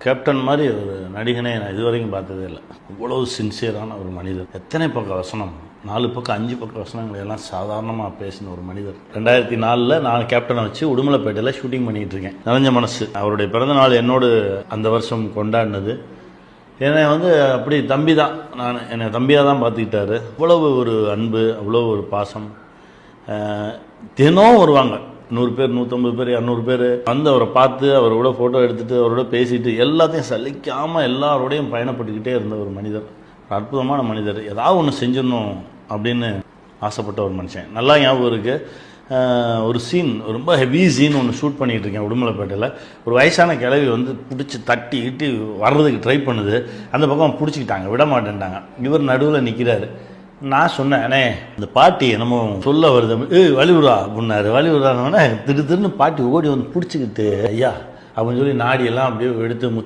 Captain மாதிரி ஒரு நடிகனே நான் இது வரைக்கும் பார்த்ததே இல்லை. இவ்வளவு சின்சியரான ஒரு மனிதர். எத்தனை பக்க வசனம், 4 பக்கம் 5 பக்க வசனங்களை எல்லாம் சாதாரணமாக பேசின ஒரு மனிதர். 2004 நான் கேப்டனை வச்சு உடுமலைப்பேட்டையில் ஷூட்டிங் பண்ணிகிட்டு இருக்கேன். நிறைஞ்ச மனசு. அவருடைய பிறந்தநாள் என்னோடு அந்த வருஷம் கொண்டாடினது. என்னை அப்படி தம்பி தான், என்னை தம்பியாக தான் பார்த்துக்கிட்டாரு. அவ்வளவு ஒரு அன்பு, அவ்வளோ ஒரு பாசம். தினம் வருவாங்க, 100 பேர், 150 பேர், 200 பேர் அவரை பார்த்து அவரோட ஃபோட்டோ எடுத்துகிட்டு அவரோட பேசிட்டு எல்லாத்தையும் சலிக்காமல் எல்லாரோடையும் பயணப்பட்டுக்கிட்டே இருந்த ஒரு மனிதர். அற்புதமான மனிதர். ஏதாவது ஒன்று செஞ்சிடணும் அப்படின்னு ஆசைப்பட்ட ஒரு மனுஷன். நல்லா ஞாபகம் இருக்குது. ஒரு சீன், ரொம்ப ஹெவி சீன் ஒன்று ஷூட் பண்ணிகிட்டு இருக்கேன் உடுமலைப்பேட்டையில். ஒரு வயசான கிழவி பிடிச்சி தட்டி இட்டு வர்றதுக்கு ட்ரை பண்ணுது. அந்த பக்கம் பிடிச்சிக்கிட்டாங்க, விட மாட்டேன்ட்டாங்க. இவர் நடுவில் நிற்கிறாரு. நான் சொன்னேன், அண்ணே இந்த பாட்டி என்னமோ சொல்ல வருது, வலிவுரா அப்படின்னாரு. வலிவுரானோடனே திருன்னு பாட்டி ஓடி பிடிச்சிக்கிட்டு, ஐயா அப்படின்னு சொல்லி நாடியெல்லாம் அப்படியே எடுத்து